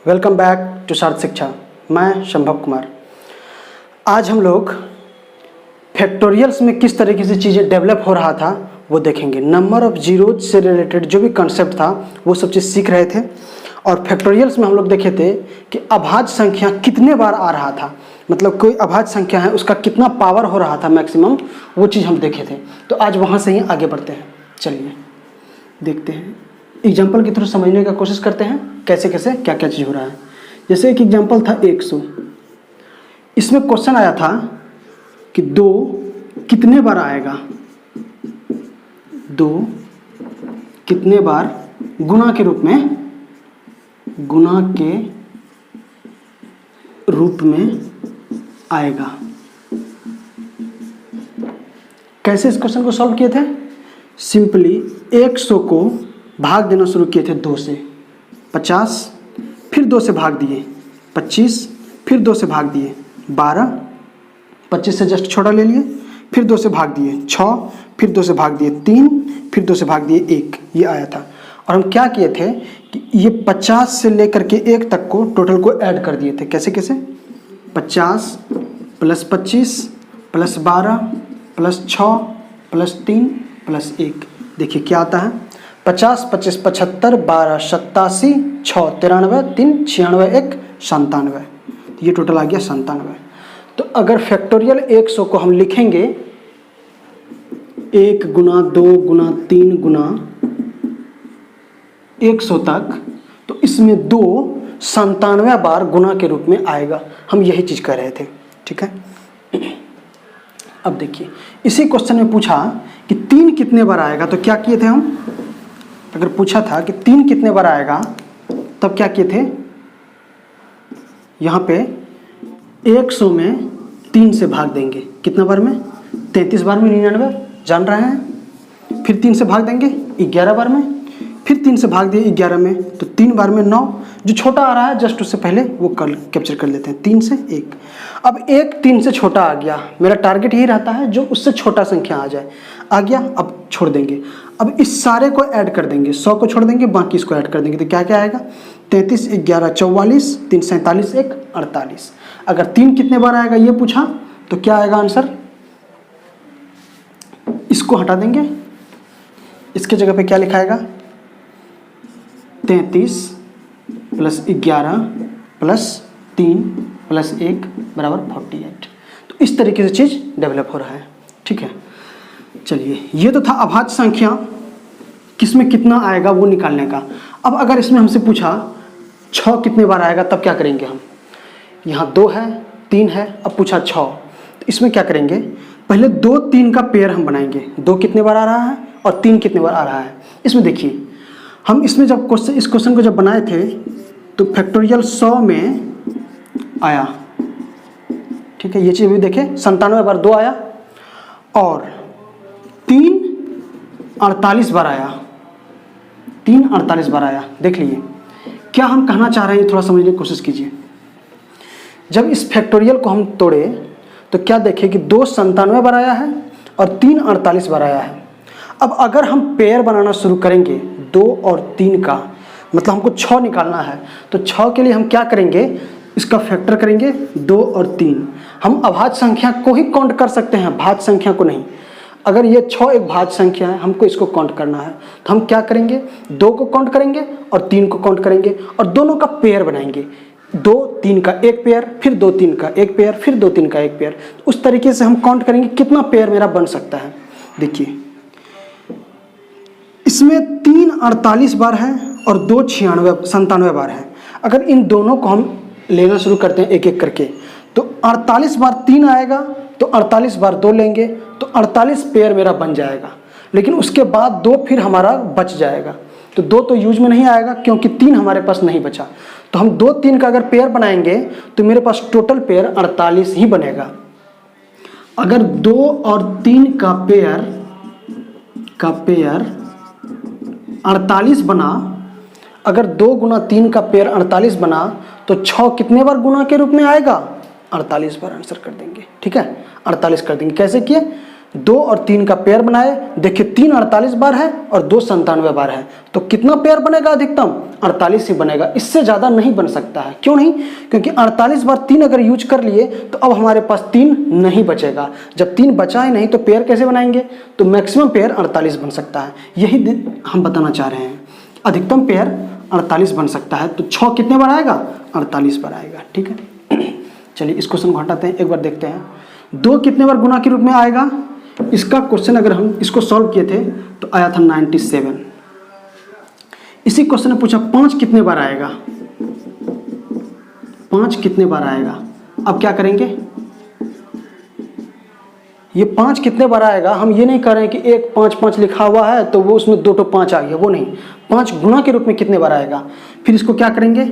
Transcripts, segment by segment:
Welcome back to सार्थ शिक्षा। मैं संभव कुमार। आज हम लोग फैक्टोरियल्स में किस तरीके से चीज़ें डेवलप हो रहा था वो देखेंगे। नंबर ऑफ जीरोज से रिलेटेड जो भी कंसेप्ट था वो सब चीज़ सीख रहे थे। और फैक्टोरियल्स में हम लोग देखे थे कि अभाज्य संख्या कितने बार आ रहा था, मतलब कोई अभाज्य संख्या है उसका कितना पावर हो रहा था मैक्सिमम, वो चीज़ हम देखे थे। तो आज वहाँ से ही आगे बढ़ते हैं। चलिए देखते हैं, एग्जाम्पल के थ्रू समझने का कोशिश करते हैं कैसे कैसे क्या क्या चीज़ हो रहा है। जैसे एक एग्जाम्पल था 100। इसमें क्वेश्चन आया था कि 2 कितने बार आएगा, 2 कितने बार गुणा के रूप में आएगा। कैसे इस क्वेश्चन को सॉल्व किए थे? सिंपली 100 को भाग देना शुरू किए थे 2 से, 50, फिर 2 से भाग दिए 25, फिर 2 से भाग दिए 12, 25 से जस्ट छोटा ले लिए, फिर 2 से भाग दिए 6, फिर 2 से भाग दिए 3, फिर 2 से भाग दिए 1। ये आया था। और हम क्या किए थे कि ये 50 से लेकर के 1 तक को टोटल को ऐड कर दिए थे। कैसे कैसे? 50 + 25 + 12 + 6 + 3 + 1। देखिए क्या आता है, 50 25 75 12 87 6 93 3 96 1 97। ये टोटल आ गया 97। तो अगर फैक्टोरियल 100 को हम लिखेंगे 1 गुना 2 गुना 3 गुना 100 तक, तो इसमें 2 97 बार गुना के रूप में आएगा। हम यही चीज़ कर रहे थे, ठीक है। अब देखिए इसी क्वेश्चन में पूछा कि 3 कितने बार आएगा, तो क्या किए थे हम? अगर पूछा था कि 3 कितने बार आएगा तब क्या किए थे, यहाँ पे 100 में 3 से भाग देंगे। कितना बार में? 33 बार में 99 जान रहे हैं। फिर 3 से भाग देंगे 11 बार में, फिर 3 से भाग दिए 11 में, तो 3 बार में 9। जो छोटा आ रहा है जस्ट उससे पहले वो कैप्चर कर लेते हैं, 3 से 1। अब 1 3 से छोटा आ गया, मेरा टारगेट यही रहता है जो उससे छोटा संख्या आ जाए। आ गया, अब छोड़ देंगे। अब इस सारे को ऐड कर देंगे, 100 को छोड़ देंगे, बाकी इसको ऐड कर देंगे। तो क्या क्या आएगा? 33 11 44 3 47 1 48। अगर 3 कितने बार आएगा ये पूछा तो क्या आएगा आंसर? इसको हटा देंगे, इसके जगह पे क्या लिखाएगा? 33 + 11 + 3 + 1 = 48। तो इस तरीके से चीज़ डेवलप हो रहा है, ठीक है। चलिए ये तो था अभाज्य संख्या किसमें कितना आएगा वो निकालने का। अब अगर इसमें हमसे पूछा 6 कितने बार आएगा तब क्या करेंगे हम? यहाँ 2 है 3 है, अब पूछा 6, तो इसमें क्या करेंगे? पहले 2 3 का पेयर हम बनाएंगे। 2 कितने बार आ रहा है और 3 कितने बार आ रहा है। इसमें देखिए हम इसमें जब इस क्वेश्चन को जब बनाए थे तो फैक्टोरियल 100 में आया, ठीक है। ये चीज़ भी देखें, 97 बार 2 आया और 3 48 बार आया, 3 48 बार आया। देख लीजिए क्या हम कहना चाह रहे हैं, थोड़ा समझने की कोशिश कीजिए। जब इस फैक्टोरियल को हम तोड़े तो क्या देखें कि 2 97 बार आया है और 3 48 बार आया है। अब अगर हम पेयर बनाना शुरू करेंगे 2 और 3 का, मतलब हमको 6 निकालना है, तो 6 के लिए हम क्या करेंगे? इसका फैक्टर करेंगे 2 और 3। हम अभाज्य संख्या को ही काउंट कर सकते हैं, भाज्य संख्या को नहीं। अगर ये 6 एक भाज्य संख्या है, हमको इसको काउंट करना है, तो हम क्या करेंगे? 2 को काउंट करेंगे और 3 को काउंट करेंगे और दोनों का पेयर बनाएंगे। 2 3 का एक पेयर, फिर 2 3 का एक पेयर, फिर 2 3 का एक पेयर। उस तरीके से हम काउंट करेंगे कितना पेयर मेरा बन सकता है। देखिए इसमें 3 48 बार है और 2 97 बार है। अगर इन दोनों को हम लेना शुरू करते हैं एक एक करके, तो 48 बार 3 आएगा, तो 48 बार 2 लेंगे, तो 48 पेयर मेरा बन जाएगा। लेकिन उसके बाद 2 फिर हमारा बच जाएगा, तो 2 तो यूज में नहीं आएगा क्योंकि 3 हमारे पास नहीं बचा। तो हम 2 3 का अगर पेयर बनाएंगे तो मेरे पास टोटल पेयर 48 ही बनेगा। अगर 2 और 3 का पेयर 48 बना, अगर 2 गुना 3 का पेयर 48 बना, तो 6 कितने बार गुना के रूप में आएगा? 48 बार आंसर कर देंगे, ठीक है। 48 कर देंगे। कैसे किए? 2 और 3 का पेयर बनाए, देखिए 3 48 बार है और 2 97 बार है, तो कितना पेयर बनेगा अधिकतम? 48 ही बनेगा, इससे ज़्यादा नहीं बन सकता है। क्यों नहीं? क्योंकि 48 बार 3 अगर यूज कर लिए तो अब हमारे पास 3 नहीं बचेगा। जब 3 बचा ही नहीं तो पेयर कैसे बनाएंगे? तो मैक्सिमम पेयर 48 बन सकता है, यही हम बताना चाह रहे हैं। अधिकतम पेयर 48 बन सकता है, तो 6 कितने बार आएगा? 48 बार आएगा। ठीक है, चलिए इस क्वेश्चन को हटाते हैं, एक बार देखते हैं 2 कितने बार गुना के रूप में आएगा। इसका क्वेश्चन अगर हम इसको सॉल्व किए थे तो आया था 97। इसी क्वेश्चन ने पूछा 5 कितने बार आएगा, 5 कितने बार आएगा। अब क्या करेंगे, ये 5 कितने बार आएगा, हम ये नहीं कर रहे हैं कि 1 5 5 लिखा हुआ है तो वो उसमें 2 तो 5 आ गया, वो नहीं, 5 गुना के रूप में कितने बार आएगा। फिर इसको क्या करेंगे,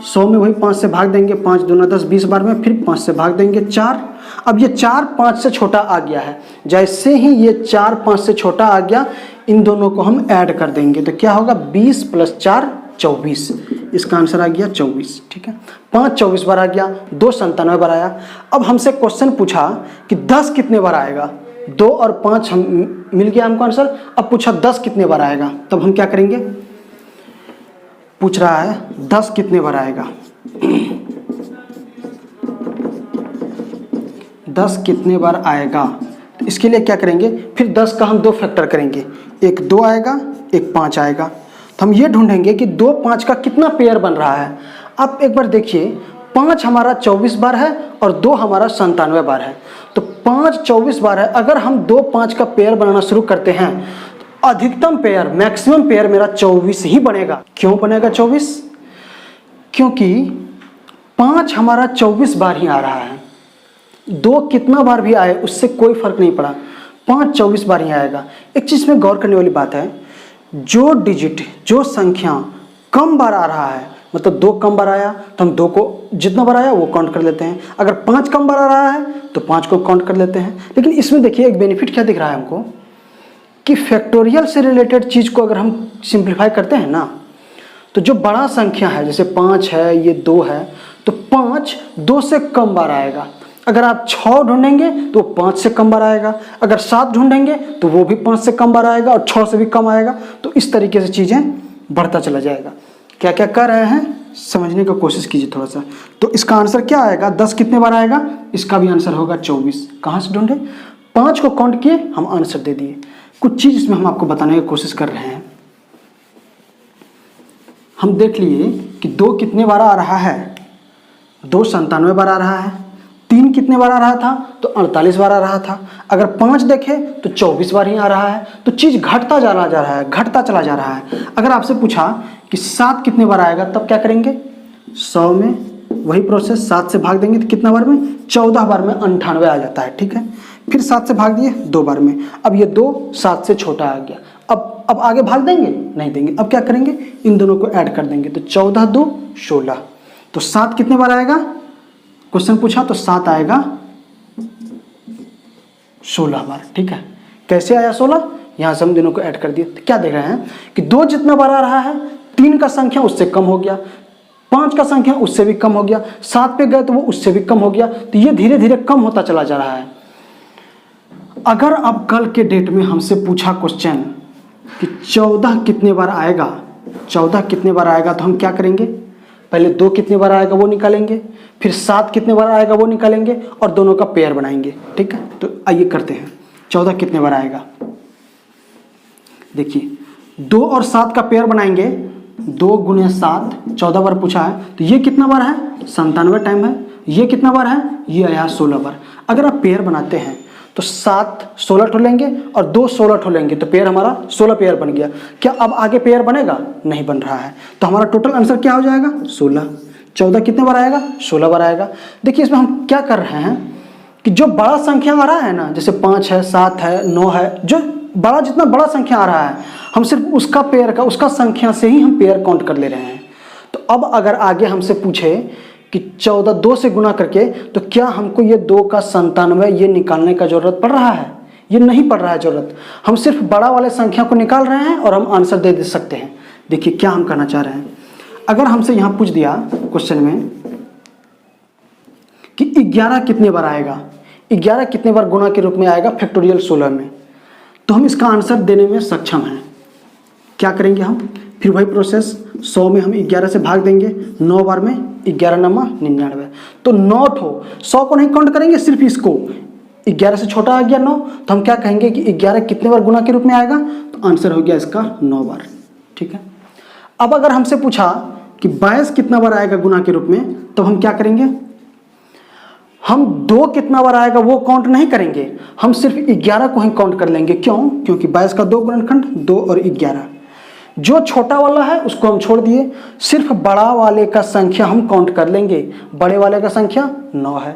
100 में वही 5 से भाग देंगे, 5 दूना 10 20 बार में, फिर 5 से भाग देंगे 4। अब ये 4 5 से छोटा आ गया है, जैसे ही ये 4 5 से छोटा आ गया इन दोनों को हम ऐड कर देंगे तो क्या होगा, 20 + 4 24। इसका आंसर आ गया 24। ठीक है, 5 24 बार आ गया, 2 97 बार आया। अब हमसे क्वेश्चन पूछा कि 10 कितने बार आएगा, 2 और 5 हम मिल गया हमको आंसर। अब पूछा 10 कितने बार आएगा, तब हम क्या करेंगे, पूछ रहा है 10 कितने बार आएगा, 10 कितने बार आएगा। तो इसके लिए क्या करेंगे, फिर 10 का हम 2 फैक्टर करेंगे, एक 2 आएगा एक 5 आएगा। तो हम ये ढूंढेंगे कि 2 5 का कितना पेयर बन रहा है। आप एक बार देखिए, 5 हमारा 24 बार है और 2 हमारा 97 बार है, तो 5 24 बार है। अगर हम 2 5 का पेयर बनाना शुरू करते हैं तो अधिकतम पेयर, मैक्सिमम पेयर मेरा 24 ही बनेगा। क्यों बनेगा 24? क्योंकि 5 हमारा 24 बार ही आ रहा है, 2 कितना बार भी आए उससे कोई फर्क नहीं पड़ा, 5 24 बार ही आएगा। एक चीज़ में गौर करने वाली बात है, जो डिजिट, जो संख्या कम बार आ रहा है, मतलब 2 कम बार आया तो हम 2 को जितना बार आया वो काउंट कर लेते हैं। अगर 5 कम बार आ रहा है तो 5 को काउंट कर लेते हैं। लेकिन इसमें देखिए एक बेनिफिट क्या दिख रहा है हमको, कि फैक्टोरियल से रिलेटेड चीज़ को अगर हम सिंप्लीफाई करते हैं ना, तो जो बड़ा संख्या है जैसे 5 है, ये 2 है, तो 5 2 से कम बार आएगा। अगर आप 6 ढूंढेंगे तो 5 से कम बार आएगा, अगर 7 ढूंढेंगे तो वो भी 5 से कम बार आएगा और 6 से भी कम आएगा। तो इस तरीके से चीज़ें बढ़ता चला जाएगा। क्या क्या कर रहे हैं समझने की कोशिश कीजिए थोड़ा सा। तो इसका आंसर क्या आएगा, 10 कितने बार आएगा, इसका भी आंसर होगा 24। कहाँ से ढूंढे, 5 को काउंट किए, हम आंसर दे दिए। कुछ चीज़ इसमें हम आपको बताने की कोशिश कर रहे हैं। हम देख लिए कि 2 कितने बार आ रहा है, 2 97 बार आ रहा है, 3 कितने बार आ रहा था, तो 48 बार आ रहा था। अगर 5 देखें तो 24 बार ही आ रहा है। तो चीज़ घटता जा रहा है, घटता चला जा रहा है। अगर आपसे पूछा कि 7 कितने बार आएगा, तब क्या करेंगे, 100 में वही प्रोसेस, 7 से भाग देंगे तो कितना बार में, 14 बार में 98 आ जाता है। ठीक है, फिर 7 से भाग दिए 2 बार में, अब ये 2 7 से छोटा आ गया। अब आगे भाग देंगे, नहीं देंगे। अब क्या करेंगे, इन दोनों को ऐड कर देंगे, तो 14 2 16। तो 7 कितने बार आएगा, क्वेश्चन पूछा तो 7 आएगा 16 बार। ठीक है, कैसे आया 16, यहाँ से हम दोनों को ऐड कर दिए। तो क्या देख रहे हैं कि 2 जितना बार आ रहा है, 3 का संख्या उससे कम हो गया, 5 का संख्या उससे भी कम हो गया, 7 पे गए तो वो उससे भी कम हो गया। तो ये धीरे धीरे कम होता चला जा रहा है। अगर अब कल के डेट में हमसे पूछा क्वेश्चन कि 14 कितने बार आएगा, 14 कितने बार आएगा, तो हम क्या करेंगे, पहले 2 कितने बार आएगा वो निकालेंगे, फिर 7 कितने बार आएगा वो निकालेंगे और दोनों का पेयर बनाएंगे। ठीक है, तो आइए करते हैं। 14 कितने बार आएगा, देखिए 2 और 7 का पेयर बनाएंगे, 2 × 7 14 बार पूछा है, तो ये कितना बार है, 97 टाइम है। ये कितना बार है, ये आया 16 बार। अगर आप पेयर बनाते हैं तो 7 16 ठो लेंगे और 2 16 ठो लेंगे, तो पेयर हमारा 16 पेयर बन गया। क्या अब आगे पेयर बनेगा, नहीं बन रहा है। तो हमारा टोटल आंसर क्या हो जाएगा, 16। 14 कितने बार आएगा, 16 बार आएगा। देखिए इसमें हम क्या कर रहे हैं कि जो बड़ा संख्या आ रहा है ना, जैसे 5 है, 7 है, 9 है, जो बड़ा, जितना बड़ा संख्या आ रहा है, हम सिर्फ उसका पेयर का, उसका संख्या से ही हम पेयर काउंट कर ले रहे हैं। तो अब अगर आगे हमसे पूछे कि 14 2 से गुना करके, तो क्या हमको ये 2 का 97 ये निकालने का जरूरत पड़ रहा है, ये नहीं पड़ रहा है जरूरत। हम सिर्फ बड़ा वाले संख्या को निकाल रहे हैं और हम आंसर दे सकते हैं। देखिए क्या हम करना चाह रहे हैं। अगर हमसे यहाँ पूछ दिया क्वेश्चन में कि 11 कितने बार आएगा, 11 कितने बार गुना के रूप में आएगा फैक्टोरियल 16 में, तो हम इसका आंसर देने में सक्षम हैं। क्या करेंगे हम, फिर वही प्रोसेस, 100 में हम 11 से भाग देंगे, 9 बार में 11 नमा 99, तो 9 ठो, 100 को नहीं काउंट करेंगे, सिर्फ इसको, 11 से छोटा आ गया 9, तो हम क्या कहेंगे कि 11 कितने बार गुना के रूप में आएगा, तो आंसर हो गया इसका 9 बार। ठीक है। अब अगर हमसे पूछा कि 22 कितना बार आएगा गुना के रूप में, तो हम क्या करेंगे, हम 2 कितना बार आएगा वो काउंट नहीं करेंगे, हम सिर्फ 11 को ही काउंट कर लेंगे। क्यों, क्योंकि 22 का 2 गुणनखंड 2 और 11, जो छोटा वाला है उसको हम छोड़ दिए, सिर्फ बड़ा वाले का संख्या हम काउंट कर लेंगे। बड़े वाले का संख्या 9 है,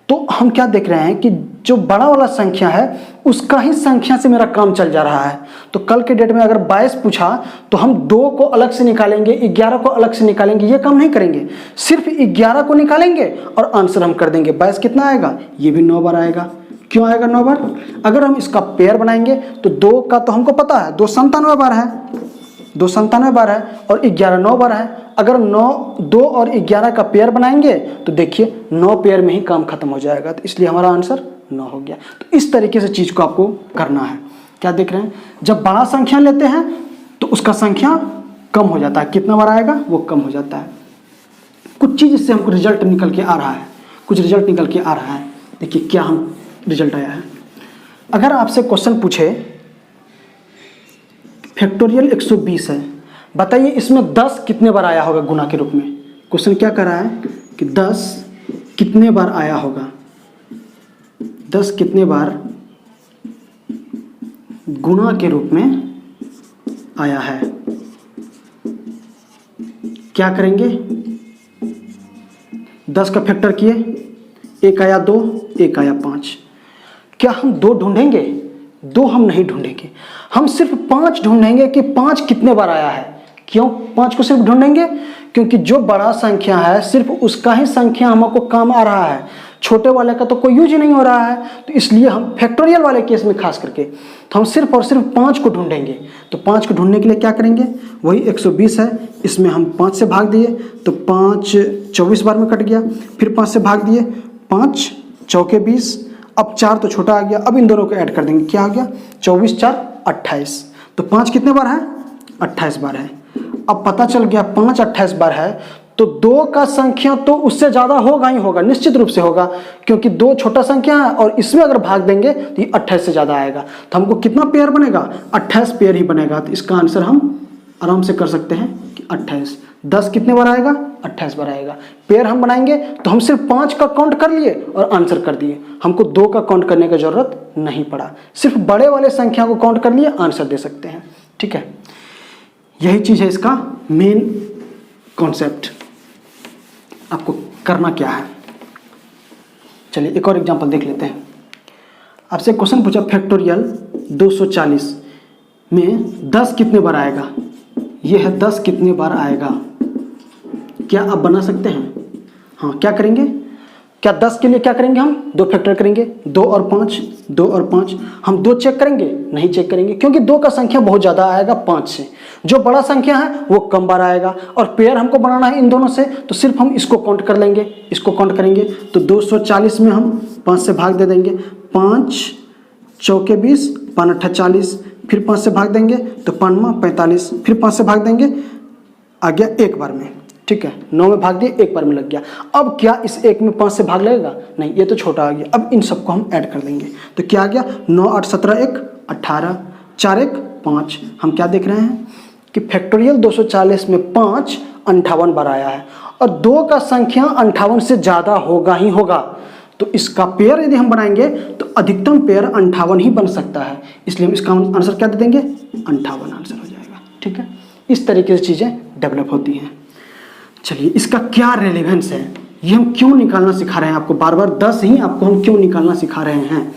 तो हम क्या देख रहे हैं कि जो बड़ा वाला संख्या है उसका ही संख्या से मेरा काम चल जा रहा है। तो कल के डेट में अगर 22 पूछा तो हम 2 को अलग से निकालेंगे, 11 को अलग से निकालेंगे, ये काम नहीं करेंगे, सिर्फ 11 को निकालेंगे और आंसर हम कर देंगे। 22 कितना आएगा, ये भी 9 बार आएगा। क्यों आएगा 9 बार, अगर हम इसका पेयर बनाएंगे तो 2 का तो हमको पता है 2 97 बार है, 2 97 बार है, और 11 9 बार है। अगर 2 और 11 का पेयर बनाएंगे तो देखिए 9 पेयर में ही काम खत्म हो जाएगा, तो इसलिए हमारा आंसर 9 हो गया। तो इस तरीके से चीज़ को आपको करना है। क्या देख रहे हैं, जब बड़ा संख्या लेते हैं तो उसका संख्या कम हो जाता है, कितना बार आएगा वो कम हो जाता है। कुछ चीज़ इससे हमको रिजल्ट निकल के आ रहा है, कुछ रिजल्ट निकल के आ रहा है। देखिए क्या हम रिजल्ट आया है। अगर आपसे क्वेश्चन पूछे फैक्टोरियल 120 है, बताइए इसमें 10 कितने बार आया होगा गुना के रूप में। क्वेश्चन क्या कर रहा है कि 10 कितने बार आया होगा, 10 कितने बार गुना के रूप में आया है। क्या करेंगे, 10 का फैक्टर किए, 1 आया 2, 1 आया 5। क्या हम 2 ढूंढेंगे, 2 हम नहीं ढूंढेंगे, हम सिर्फ 5 ढूंढेंगे कि 5 कितने बार आया है। क्यों 5 को सिर्फ ढूंढेंगे, क्योंकि जो बड़ा संख्या है सिर्फ उसका ही संख्या हमको काम आ रहा है, छोटे वाले का तो कोई यूज ही नहीं हो रहा है। तो इसलिए हम फैक्टोरियल वाले केस में खास करके तो हम सिर्फ और सिर्फ 5 को ढूंढेंगे। तो 5 को ढूंढने के लिए क्या करेंगे, वही 120 है, इसमें हम 5 से भाग दिए तो 5 24 बार में कट गया, फिर 5 से भाग दिए, 5 चौके 20, अब 4 तो छोटा आ गया, अब इन दोनों को ऐड कर देंगे, क्या आ गया 24 4 28। तो 5 कितने बार है, 28 बार है। अब पता चल गया 5 28 बार है, तो 2 का संख्या तो उससे ज़्यादा होगा ही होगा, निश्चित रूप से होगा, क्योंकि 2 छोटा संख्या है और इसमें अगर भाग देंगे तो ये 28 से ज़्यादा आएगा। तो हमको कितना पेयर बनेगा, 28 पेयर ही बनेगा। तो इसका आंसर हम आराम से कर सकते हैं कि 28। 10 कितने बार आएगा, 28 बार आएगा। पेयर हम बनाएंगे तो हम सिर्फ 5 का काउंट कर लिए और आंसर कर दिए, हमको 2 का काउंट करने की जरूरत नहीं पड़ा, सिर्फ बड़े वाले संख्या को काउंट कर लिए, आंसर दे सकते हैं। ठीक है, यही चीज़ है इसका मेन कॉन्सेप्ट। आपको करना क्या है, चलिए एक और एग्जांपल देख लेते हैं। आपसे क्वेश्चन पूछा फैक्टोरियल 240 में 10 कितने बार आएगा, यह है 10 कितने बार आएगा। क्या आप बना सकते हैं, हाँ क्या करेंगे, क्या 10 के लिए क्या करेंगे, हम 2 फैक्टर करेंगे, 2 और 5, 2 और 5। हम 2 चेक करेंगे, नहीं चेक करेंगे, क्योंकि 2 का संख्या बहुत ज़्यादा आएगा 5 से, जो बड़ा संख्या है वो कम बार आएगा, और पेयर हमको बनाना है इन दोनों से, तो सिर्फ हम इसको काउंट कर लेंगे, इसको काउंट करेंगे। तो 240 में हम 5 से भाग दे देंगे, 5 चौके 20, 5 8 40, फिर 5 से भाग देंगे तो 5 45, फिर 5 से भाग देंगे, आ गया 1 बार में। ठीक है, 9 में भाग दिए, 1 बार में लग गया। अब क्या इस 1 में 5 से भाग लगेगा, नहीं, ये तो छोटा आ गया। अब इन सबको हम ऐड कर देंगे, तो क्या आ गया 9 8 17 1 18, 4 1 5। हम क्या देख रहे हैं कि फैक्टोरियल 240 में 5 58 बार आया है, और 2 का संख्या 58 से ज़्यादा होगा ही होगा। तो इसका पेयर यदि हम बनाएंगे तो अधिकतम पेयर 58 ही बन सकता है, इसलिए हम इसका आंसर क्या दे देंगे, 58 आंसर हो जाएगा। ठीक है, इस तरीके से चीज़ें डेवलप होती हैं। चलिए इसका क्या रेलेवेंस है, ये हम क्यों निकालना सिखा रहे हैं आपको, बार बार 10 ही आपको हम क्यों निकालना सिखा रहे हैं।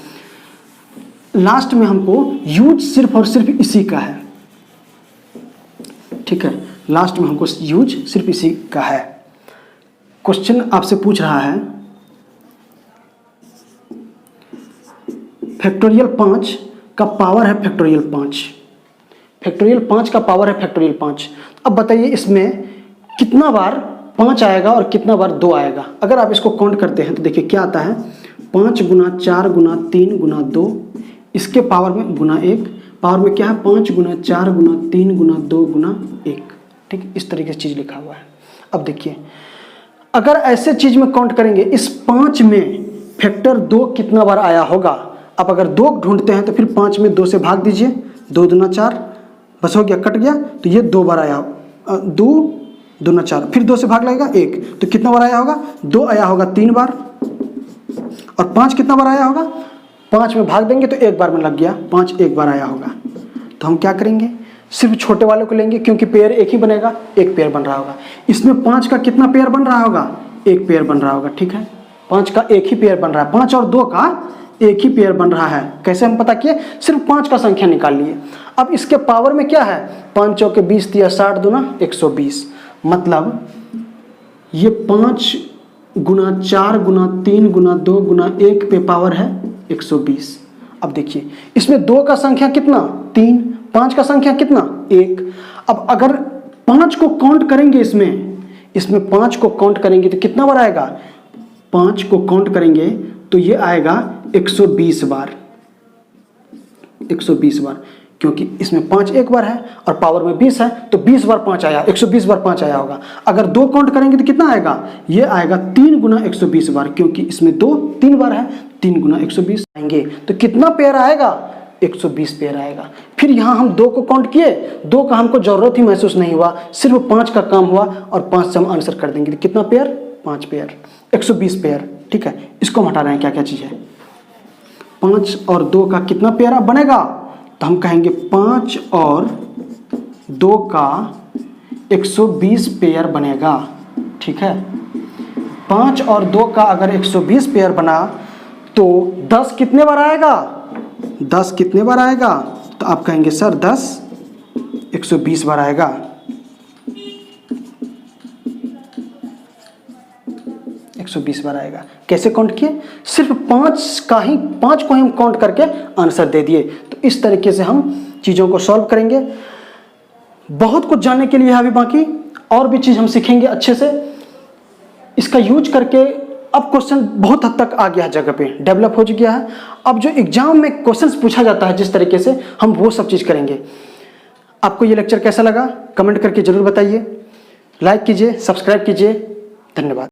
लास्ट में हमको यूज सिर्फ और सिर्फ इसी का है। ठीक है, लास्ट में हमको यूज सिर्फ इसी का है। क्वेश्चन आपसे पूछ रहा है फैक्टोरियल 5 का पावर है फैक्टोरियल 5, फैक्टोरियल 5 का पावर है फैक्टोरियल 5। अब बताइए इसमें कितना बार 5 आएगा और कितना बार 2 आएगा। अगर आप इसको काउंट करते हैं तो देखिए क्या आता है, 5 गुना 4 गुना 3 गुना 2, इसके पावर में गुना 1, पावर में क्या है 5 गुना 4 गुना 3 गुना 2 गुना 1। ठीक, इस तरीके से चीज़ लिखा हुआ है। अब देखिए अगर ऐसे चीज़ में काउंट करेंगे, इस 5 में फैक्टर 2 कितना बार आया होगा। अब अगर 2 ढूंढते हैं तो फिर 5 में 2 से भाग दीजिए, 2 दूना 4, बस हो गया, कट गया। तो ये 2 बार आया, 2 दूना 4, फिर 2 से भाग लगेगा 1, तो कितना बार आया होगा, 2 आया होगा 3 बार। और 5 कितना बार आया होगा, 5 में भाग देंगे तो 1 बार में लग गया, 5 1 बार आया होगा। तो हम क्या करेंगे, सिर्फ छोटे वाले को लेंगे क्योंकि पेयर एक ही बनेगा, एक पेयर बन रहा होगा। इसमें 5 का कितना पेयर बन रहा होगा, एक पेयर बन रहा होगा। ठीक है, 5 का एक ही पेयर बन रहा है, 5 और 2 का एक ही पेयर बन रहा है। कैसे हम पता किए, सिर्फ 5 का संख्या निकाल लिए। अब इसके पावर में क्या है, 5 चौके 20 दिया 60 दूना 120, मतलब ये 5 गुना 4 गुना 3 गुना 2 गुना 1 पे पावर है 120। अब देखिए इसमें 2 का संख्या कितना 3, 5 का संख्या कितना 1। अब अगर 5 को काउंट करेंगे, इसमें 5 को काउंट करेंगे तो कितना बार आएगा, 5 को काउंट करेंगे तो ये आएगा 120 बार, 120 बार, क्योंकि इसमें 5 एक बार है और पावर में 20 है, तो 20 बार 5 आया, 120 बार 5 आया होगा। अगर 2 काउंट करेंगे तो कितना आएगा, ये आएगा 3 गुना 120 बार, क्योंकि इसमें 2 3 बार है, 3 गुना 120 आएंगे। तो कितना पेयर आएगा, 120 पेयर आएगा। फिर यहाँ हम 2 को काउंट किए, 2 का हमको जरूरत ही महसूस नहीं हुआ, सिर्फ 5 का काम हुआ और 5 से हम आंसर कर देंगे। तो कितना पेयर, 5 पेयर, 120 पेयर। ठीक है, इसको हम हटा रहे हैं, क्या क्या चीज़ है, 5 और 2 का कितना पेयर अब बनेगा, तो हम कहेंगे 5 और 2 का 120 पेयर बनेगा। ठीक है, 5 और 2 का अगर 120 पेयर बना तो 10 कितने बार आएगा, 10 कितने बार आएगा, तो आप कहेंगे सर 10 120 बार आएगा। 120 बार आएगा। कैसे काउंट किए, सिर्फ 5 को ही हम काउंट करके आंसर दे दिए। तो इस तरीके से हम चीज़ों को सॉल्व करेंगे। बहुत कुछ जानने के लिए है अभी बाकी, और भी चीज़ हम सीखेंगे अच्छे से इसका यूज करके। अब क्वेश्चन बहुत हद तक आ गया है, जगह पे डेवलप हो गया है। अब जो एग्जाम में क्वेश्चंस पूछा जाता है जिस तरीके से, हम वो सब चीज़ करेंगे। आपको ये लेक्चर कैसा लगा कमेंट करके जरूर बताइए, लाइक कीजिए, सब्सक्राइब कीजिए। धन्यवाद।